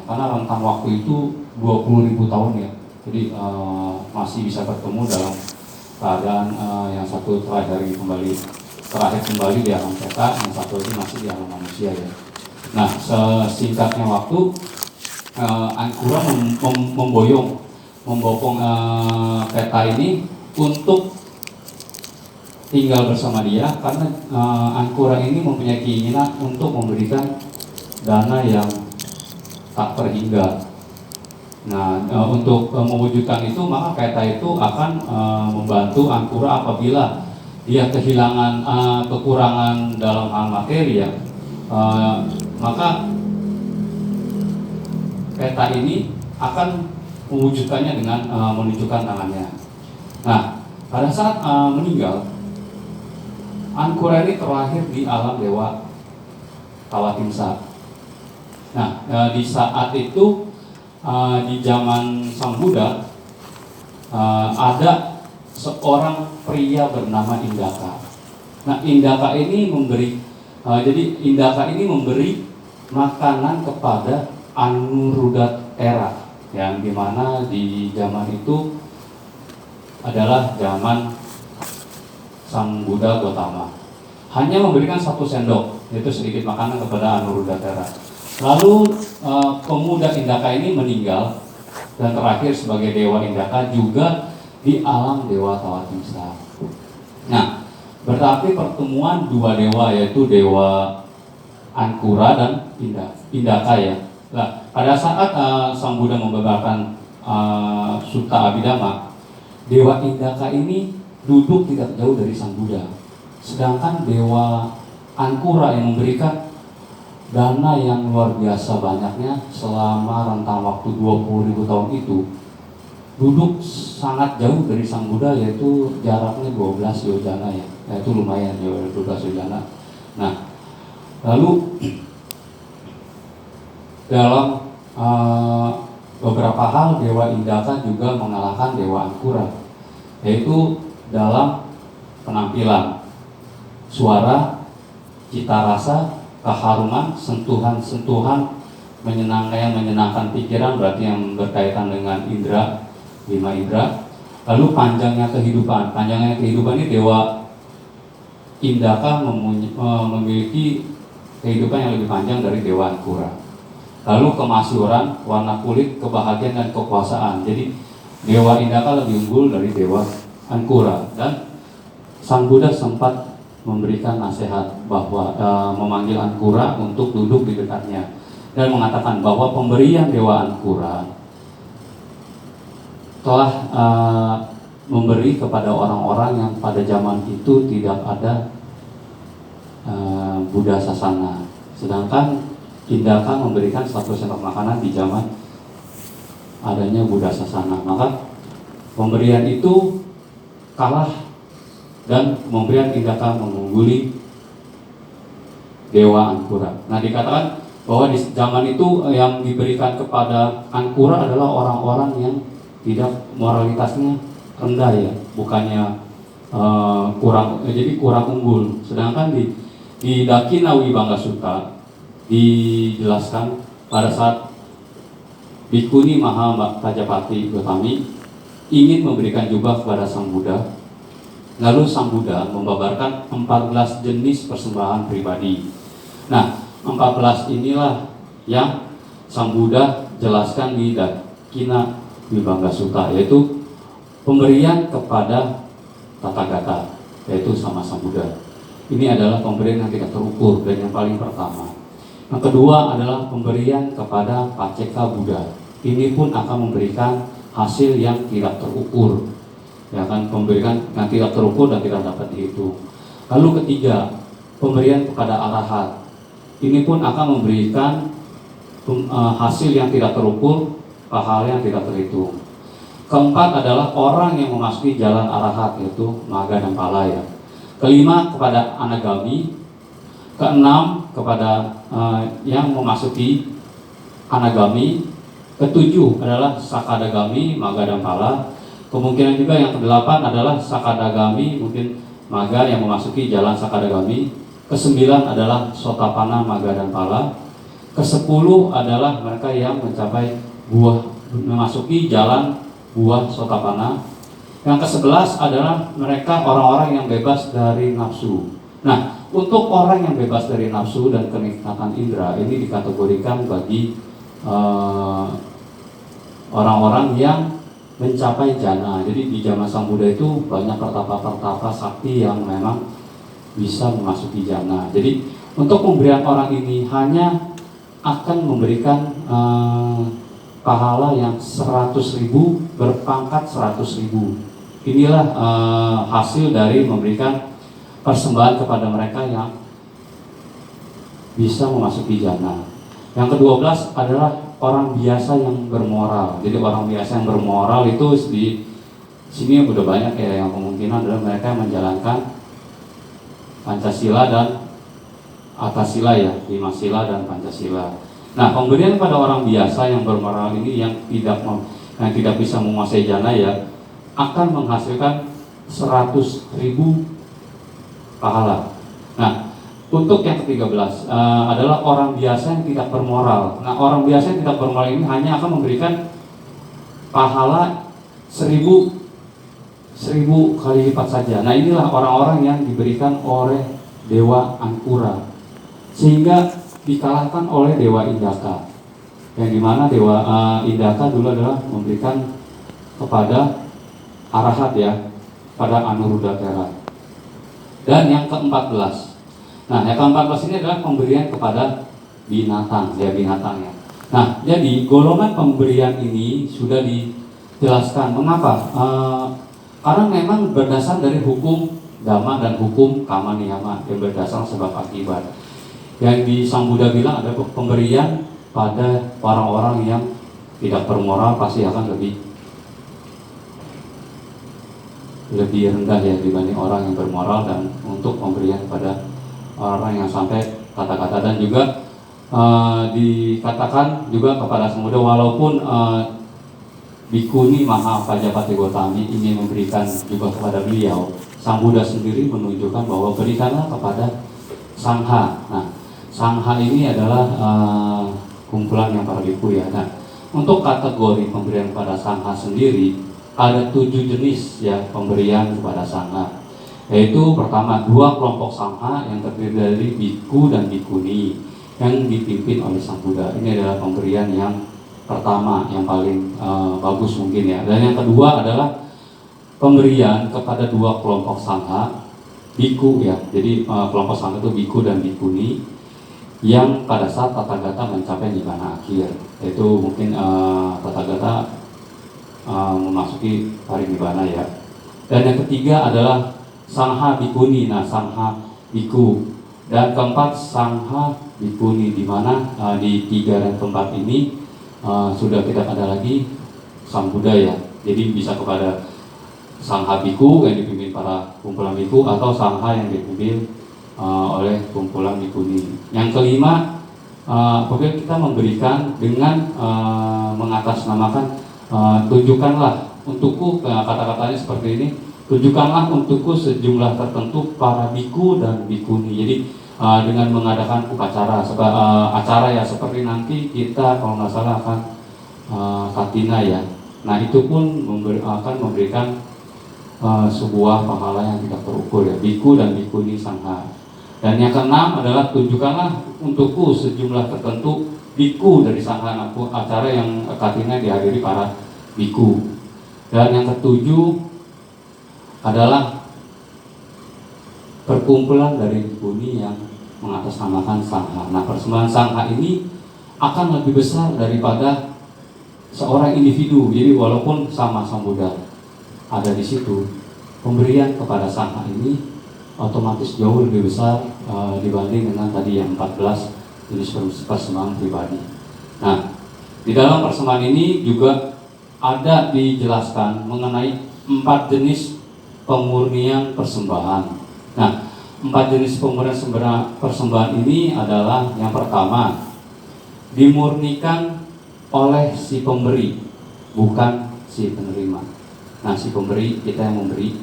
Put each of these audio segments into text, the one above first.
karena rentang waktu itu 20.000 tahun ya. Jadi masih bisa bertemu dalam keadaan yang satu terakhir kembali di alam peta, yang satu lagi masih di alam manusia ya. Nah, sesingkatnya waktu Ankura membopong peta ini untuk tinggal bersama dia, karena Ankura ini mempunyai keinginan untuk memberikan dana yang tak terhingga. Nah, untuk mewujudkan itu, maka peta itu akan membantu Ankura apabila dia kehilangan kekurangan dalam hal materi ya, maka peta ini akan mewujudkannya dengan menunjukkan tangannya. Nah, pada saat meninggal, Ankura ini terlahir di alam dewa Tawatimsa. Nah, di saat itu di zaman Sang Buddha ada seorang pria bernama Indaka. Nah, Indaka ini memberi makanan kepada Anurudatera, yang dimana di zaman itu adalah zaman Sang Buddha Gotama. Hanya memberikan 1 sendok, yaitu sedikit makanan kepada Anurudatera. Lalu pemuda Indaka ini meninggal, dan terakhir sebagai dewa Indaka juga di alam dewa Tawatimsa. Nah, berarti pertemuan 2 dewa, yaitu dewa Ankura dan Indaka ya. Nah, pada saat Sang Buddha membabarkan Sutta Abhidhamma, dewa Indaka ini duduk tidak jauh dari Sang Buddha. Sedangkan dewa Ankura yang memberikan dana yang luar biasa banyaknya selama rentang waktu 20.000 tahun itu, duduk sangat jauh dari Sang Buddha, yaitu jaraknya 12 yojana ya, yaitu lumayan ya, 12 yojana. Nah, lalu dalam beberapa hal dewa Indaka juga mengalahkan dewa Ankura, yaitu dalam penampilan, suara, cita rasa, keharuman, sentuhan-sentuhan menyenangkan pikiran, berarti yang berkaitan dengan indera, 5 indera. Lalu panjangnya kehidupan ini dewa Indaka memiliki kehidupan yang lebih panjang dari dewa Ankura. Lalu kemasyhuran, warna kulit, kebahagiaan dan kekuasaan. Jadi dewa Indaka lebih unggul dari dewa Ankura. Dan Sang Buddha sempat memberikan nasihat bahwa memanggil Ankura untuk duduk di dekatnya dan mengatakan bahwa pemberian dewa Ankura telah memberi kepada orang-orang yang pada zaman itu tidak ada Buddha Sasana, sedangkan Indaka memberikan 1 sendok makanan di zaman adanya Buddha Sasana. Maka pemberian itu kalah, dan pemberian Indaka mengungguli dewa Ankura. Nah, dikatakan bahwa di zaman itu yang diberikan kepada Ankura adalah orang-orang yang tidak moralitasnya rendah ya, bukannya kurang unggul. Sedangkan di Dakina Wibangga Sutta dijelaskan pada saat Bhikkhuni Maha Pajapati Gotami ingin memberikan jubah kepada Sang Buddha, lalu Sang Buddha membabarkan 14 jenis persembahan pribadi. Nah, 14 inilah yang Sang Buddha jelaskan di Dakina Wibangga Sutta, yaitu pemberian kepada Tathagata, yaitu sama Sang Buddha. Ini adalah pemberian yang tidak terukur dan yang paling pertama. Yang kedua adalah pemberian kepada Paceka Buddha. Ini pun akan memberikan hasil yang tidak terukur, ya kan, pemberian yang tidak terukur dan tidak dapat dihitung. Lalu ketiga, pemberian kepada Arahat. Ini pun akan memberikan hasil yang tidak terukur, pahala yang tidak terhitung. Keempat adalah orang yang memasuki jalan Arahat, yaitu Magga dan Pala ya. Kelima kepada Anagami. Keenam kepada yang memasuki Anagami. Ketujuh adalah Sakadagami, Magga dan Pala. Kemungkinan juga yang kedelapan adalah Sakadagami, mungkin Magga yang memasuki jalan Sakadagami. Kesembilan adalah Sotapanna, Magga dan Pala. Ke-10 adalah mereka yang mencapai memasuki jalan buah sotapana. Yang ke-11 adalah mereka orang-orang yang bebas dari nafsu. Nah, untuk orang yang bebas dari nafsu dan kenikmatan indera ini dikategorikan bagi orang-orang yang mencapai jana. Jadi di zaman Sang Buddha itu banyak pertapa-pertapa sakti yang memang bisa memasuki jana. Jadi untuk pemberian orang ini hanya akan memberikan pahala yang 100.000 berpangkat 100.000. Inilah hasil dari memberikan persembahan kepada mereka yang bisa memasuki jana. Yang ke-12 adalah orang biasa yang bermoral. Jadi orang biasa yang bermoral itu di sini udah banyak ya, yang kemungkinan adalah mereka yang menjalankan Pancasila dan Atasila ya, 5 sila dan Pancasila. Nah, pemberian pada orang biasa yang bermoral ini yang tidak bisa menguasai jana ya, akan menghasilkan 100.000 pahala. Nah, untuk yang ke-13 adalah orang biasa yang tidak bermoral. Nah, orang biasa yang tidak bermoral ini hanya akan memberikan pahala 1.000 kali lipat saja. Nah, inilah orang-orang yang diberikan oleh Dewa Ankura, sehingga dikalahkan oleh Dewa Indaka. Yang dimana Dewa Indaka dulu adalah memberikan kepada Arahat ya, pada Anuruddhara. Dan yang ke-14, nah yang ke-14 ini adalah pemberian kepada binatang ya, binatang ya. Nah, jadi golongan pemberian ini sudah dijelaskan. Mengapa? Karena memang berdasar dari hukum Dhamma dan hukum Kama Niyama yang berdasar sebab akibat. Yang di Sang Buddha bilang ada pemberian pada orang-orang yang tidak bermoral pasti akan lebih rendah ya dibanding orang yang bermoral, dan untuk pemberian pada orang yang sampai kata-kata. Dan juga dikatakan juga kepada Sang Buddha, walaupun Bhikkhuni Maha Pajapati Gotami ingin memberikan juga kepada beliau, Sang Buddha sendiri menunjukkan bahwa berikanlah kepada Sangha. Nah, Sangha ini adalah kumpulan yang para bhikkhu ya. Nah, untuk kategori pemberian pada Sangha sendiri ada 7 jenis ya pemberian kepada Sangha. Yaitu pertama, 2 kelompok Sangha yang terdiri dari bhikkhu dan bhikkhuni yang dipimpin oleh Sang Buddha. Ini adalah pemberian yang pertama, yang paling bagus mungkin ya. Dan yang kedua adalah pemberian kepada 2 kelompok Sangha, bhikkhu ya. Jadi kelompok Sangha itu bhikkhu dan bhikkhuni yang pada saat Tathagata mencapai nibbana akhir, yaitu mungkin Tathagata memasuki parinibbana ya. Dan yang ketiga adalah Sangha Bhikkhuni, nah Sangha Bhikkhu. Dan keempat Sangha Bhikkhuni, di mana di 3 dan keempat ini sudah tidak ada lagi Sang Buddha ya. Jadi bisa kepada Sangha Bhikkhu yang dipimpin para kumpulan bhikkhu atau Sangha yang dipimpin oleh kumpulan bhikkhuni. Yang kelima, apabila kita memberikan dengan mengatasnamakan tunjukkanlah untukku, kata-katanya seperti ini, tunjukkanlah untukku sejumlah tertentu para bhikkhu dan bhikkhuni. Jadi dengan mengadakan upacara acara ya, seperti nanti kita kalau nggak salah akan katina ya. Nah, itu pun akan memberikan sebuah pahala yang tidak terukur ya, bhikkhu dan bhikkhuni Sangha. Dan yang keenam adalah tunjukkanlah untukku sejumlah tertentu bhikkhu dari Sangha, acara yang katina dihadiri para bhikkhu. Dan yang ketujuh adalah perkumpulan dari bhikkhuni yang mengatasnamakan Sangha. Nah, persembahan Sangha ini akan lebih besar daripada seorang individu. Jadi walaupun sama Sang Buddha ada di situ, pemberian kepada Sangha ini otomatis jauh lebih besar dibanding dengan tadi yang 14 jenis persembahan pribadi. Nah, di dalam persembahan ini juga ada dijelaskan mengenai 4 jenis pemurnian persembahan. Nah, 4 jenis pemurnian persembahan ini adalah yang pertama, dimurnikan oleh si pemberi, bukan si penerima. Nah, si pemberi, kita yang memberi,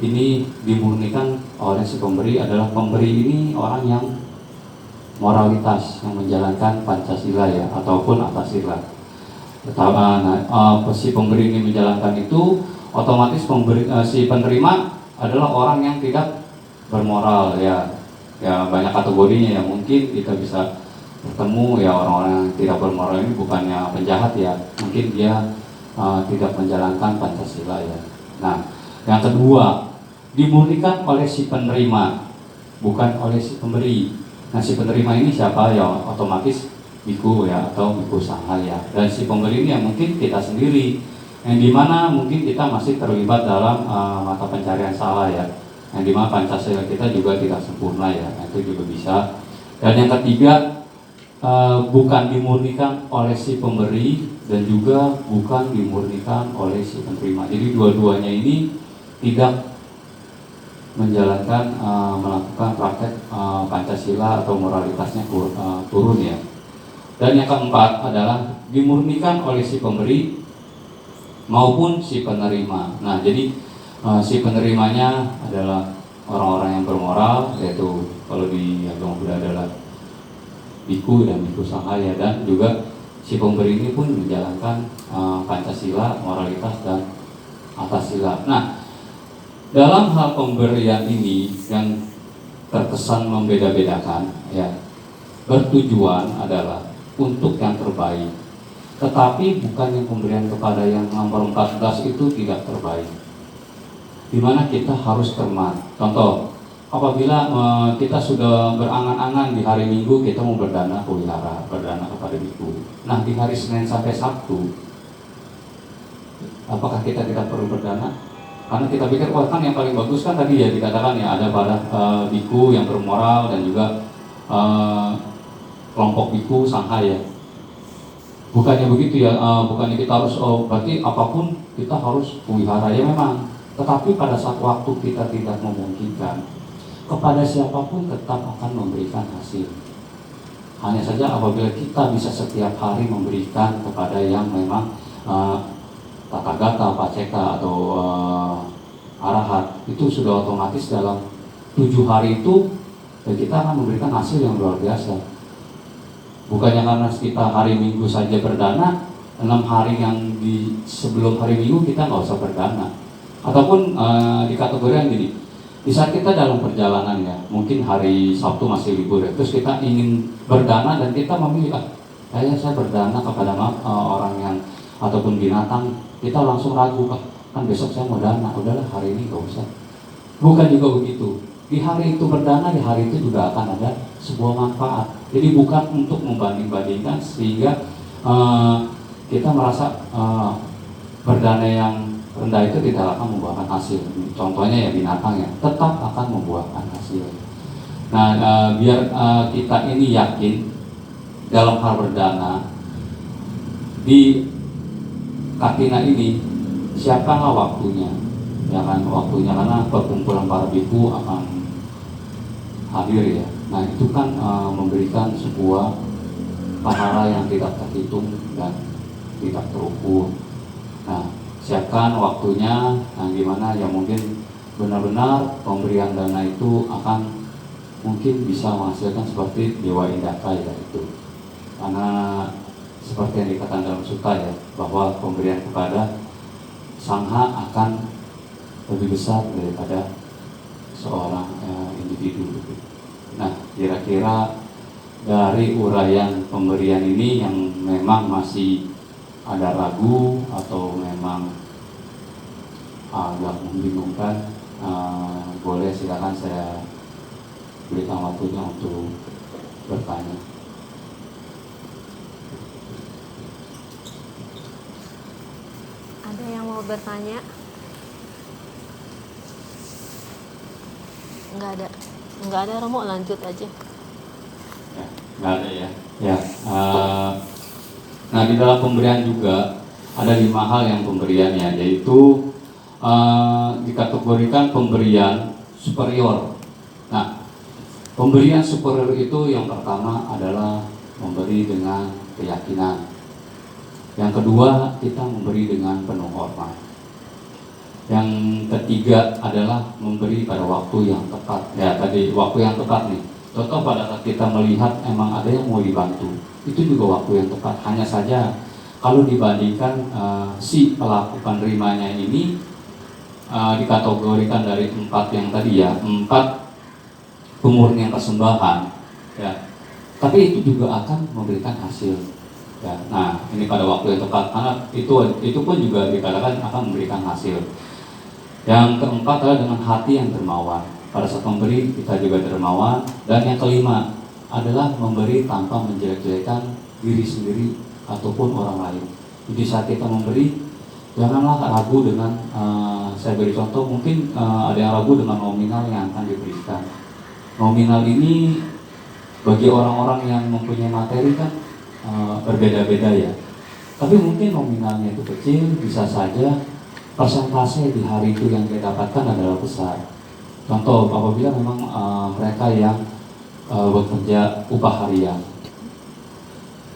ini dimurnikan oleh si pemberi. Adalah pemberi ini orang yang moralitas yang menjalankan Pancasila ya, ataupun Atasila. Si pemberi ini menjalankan itu, otomatis si penerima adalah orang yang tidak bermoral ya. Ya banyak kategorinya ya, mungkin kita bisa bertemu ya orang-orang yang tidak bermoral ini bukannya penjahat ya, mungkin dia tidak menjalankan Pancasila ya. Nah, yang kedua, dimurnikan oleh si penerima, bukan oleh si pemberi. Nah, si penerima ini siapa ya? Otomatis biku ya, atau biku sangha ya. Dan si pemberi ini yang mungkin kita sendiri, yang dimana mungkin kita masih terlibat dalam mata pencarian salah ya, yang dimana Pancasila kita juga tidak sempurna ya, itu juga bisa. Dan yang ketiga, bukan dimurnikan oleh si pemberi dan juga bukan dimurnikan oleh si penerima. Jadi dua-duanya ini tidak menjalankan melakukan praktek Pancasila atau moralitasnya turun ya. Dan yang keempat adalah dimurnikan oleh si pemberi maupun si penerima. Nah, jadi si penerimanya adalah orang-orang yang bermoral, yaitu kalau di agama Buddha adalah biku dan biku sangha ya, dan juga si pemberi ini pun menjalankan Pancasila, moralitas dan Atasila. Nah, dalam hal pemberian ini yang terkesan membeda-bedakan ya, bertujuan adalah untuk yang terbaik, tetapi bukan yang pemberian kepada yang nomor 14 itu tidak terbaik, dimana kita harus cermat. Contoh, apabila kita sudah berangan-angan di hari Minggu kita mau berdana ke wihara, berdana kepada biku. Nah, di hari Senin sampai Sabtu, apakah kita tidak perlu berdana? Karena kita pikir, wah kan yang paling bagus kan tadi ya dikatakan ya, ada pada biku yang bermoral dan juga kelompok biku sangha ya. Bukannya begitu ya, bukannya kita harus berarti apapun kita harus wihara ya memang. Tetapi pada saat waktu kita tidak memungkinkan, kepada siapapun tetap akan memberikan hasil. Hanya saja apabila kita bisa setiap hari memberikan kepada yang memang Tathagata, Paceka atau Arahat, itu sudah otomatis dalam 7 hari itu kita akan memberikan hasil yang luar biasa. Bukannya karena kita hari Minggu saja berdana, 6 hari yang di sebelum hari Minggu kita nggak usah berdana. Ataupun di kategori yang gini, di saat kita dalam perjalanan ya, mungkin hari Sabtu masih libur ya, terus kita ingin berdana dan kita memilih, kayaknya saya berdana kepada orang yang ataupun binatang, kita langsung ragu, kan besok saya mau dana, udahlah hari ini nggak usah. Bukan juga begitu. Di hari itu berdana, di hari itu juga akan ada sebuah manfaat. Jadi bukan untuk membanding-bandingkan sehingga kita merasa berdana yang rendah itu tidak akan membuahkan hasil. Contohnya ya binatang ya, tetap akan membuahkan hasil. Nah, biar kita ini yakin dalam hal berdana di Katina ini, siapkanlah waktunya, ya kan, waktunya, karena perkumpulan para biku akan hadir ya. Nah, itu kan memberikan sebuah pahala yang tidak terhitung dan tidak terukur. Nah, siapkan waktunya, nah gimana ya, mungkin benar-benar pemberian dana itu akan mungkin bisa menghasilkan seperti Dewa Indaka ya itu. Karena seperti yang dikatakan dalam sutta ya, bahwa pemberian kepada sangha akan lebih besar daripada seorang individu. Nah, kira-kira dari uraian pemberian ini yang memang masih ada ragu atau memang agak membingungkan, boleh silakan saya berikan waktunya untuk bertanya. Ada yang mau bertanya? Nggak ada Romo, lanjut aja. Ya, nggak ada ya. Ya. Nah, di dalam pemberian juga ada 5 hal yang pemberiannya, yaitu dikategorikan pemberian superior. Nah, pemberian superior itu yang pertama adalah memberi dengan keyakinan. Yang kedua, kita memberi dengan penuh hormat. Yang ketiga adalah memberi pada waktu yang tepat. Ya, tadi waktu yang tepat nih. Contoh pada saat kita melihat emang ada yang mau dibantu, itu juga waktu yang tepat. Hanya saja kalau dibandingkan si pelaku penerimanya ini dikategorikan dari 4 yang tadi ya, 4 pemurnian persembahan ya, tapi itu juga akan memberikan hasil ya. Nah, ini pada waktu yang tepat, karena itu pun juga dikatakan akan memberikan hasil. Yang keempat adalah dengan hati yang dermawan. Pada saat memberi kita juga dermawan. Dan yang kelima adalah memberi tanpa menjelek-jelekan diri sendiri ataupun orang lain. Jadi saat kita memberi, janganlah ragu dengan saya beri contoh, mungkin ada yang ragu dengan nominal yang akan diberikan. Nominal ini bagi orang-orang yang mempunyai materi kan berbeda-beda ya. Tapi mungkin nominalnya itu kecil, bisa saja persentase di hari itu yang dia dapatkan adalah besar. Contoh apabila memang mereka yang bekerja upah harian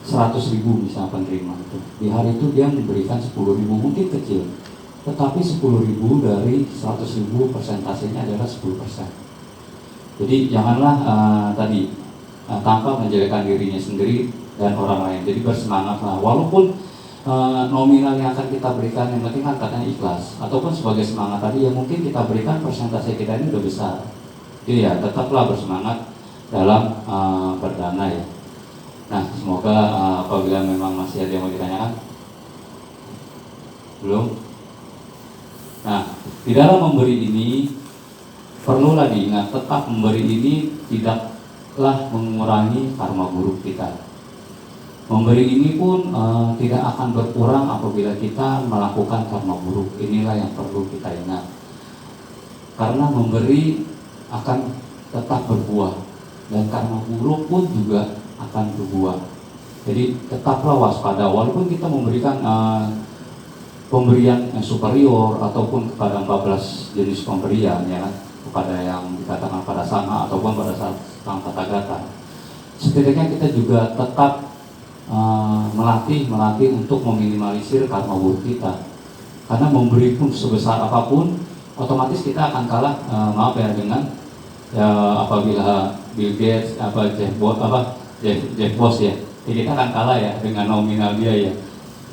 100.000 misalnya penerima itu, di hari itu dia memberikan 10.000, mungkin kecil, tetapi 10.000 dari 100.000 persentasenya adalah 10%. Jadi janganlah tadi tanpa menjelekkan dirinya sendiri dan orang lain. Jadi bersemangatlah, walaupun nominal yang akan kita berikan yang penting kan katanya ikhlas, ataupun sebagai semangat tadi yang mungkin kita berikan persentase kita ini udah besar. Jadi ya tetaplah bersemangat dalam berdana ya. Nah, semoga apabila memang masih ada yang mau ditanyakan. Belum? Nah, di dalam memberi ini perlulah diingat, tetap memberi ini tidaklah mengurangi karma buruk kita. Memberi ini pun tidak akan berkurang apabila kita melakukan karma buruk. Inilah yang perlu kita ingat. Karena memberi akan tetap berbuah, dan karma buruk pun juga akan berbuah. Jadi tetaplah waspada, walaupun kita memberikan pemberian yang superior ataupun kepada 14 jenis pemberian ya kan, kepada yang dikatakan pada sama ataupun pada sang Tathagata. Setidaknya kita juga tetap melatih untuk meminimalisir karma buruk kita. Karena memberi pun sebesar apapun, otomatis kita akan kalah dengan apabila Bill Gates Jeff Bezos ya, kita akan kalah ya dengan nominal dia ya.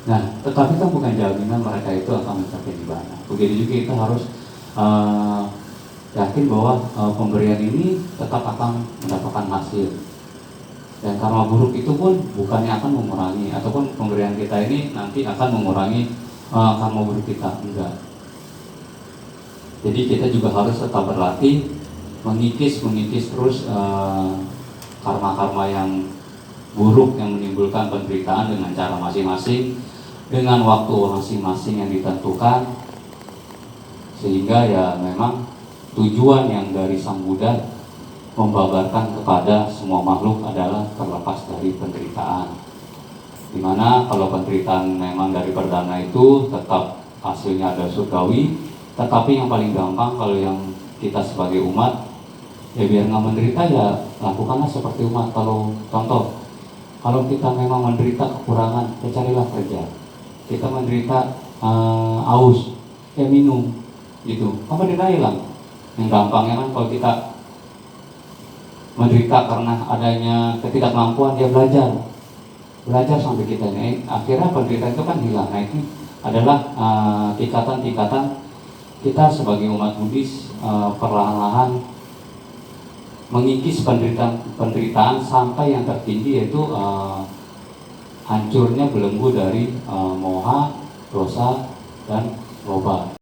Nah, tetapi kan bukan jaminan mereka itu akan mencapai nibbana. Begitu juga kita harus yakin bahwa pemberian ini tetap akan mendapatkan hasil. Dan karma buruk itu pun bukannya akan mengurangi, ataupun pemberian kita ini nanti akan mengurangi karma buruk kita, enggak. Jadi kita juga harus tetap berlatih mengikis terus karma-karma yang buruk yang menimbulkan penderitaan dengan cara masing-masing, dengan waktu masing-masing yang ditentukan, sehingga ya memang tujuan yang dari Sang Buddha membabarkan kepada semua makhluk adalah terlepas dari penderitaan. Dimana kalau penderitaan memang dari perdana itu tetap hasilnya ada surgawi, tetapi yang paling gampang kalau yang kita sebagai umat ya biar nggak menderita ya lakukanlah seperti umat. Kalau contoh, kalau kita memang menderita kekurangan, ya carilah kerja. Kita menderita aus, ya minum, gitu. Apa kita hilang? Yang gampangnya kan kalau kita menderita karena adanya ketidakmampuan, dia belajar sampai kita naik, akhirnya penderitaan itu kan hilang. Nah, itu adalah tingkatan-tingkatan kita sebagai umat Buddhis perlahan-lahan mengikis penderitaan sampai yang tertinggi, yaitu hancurnya belenggu dari moha, dosa, dan loba.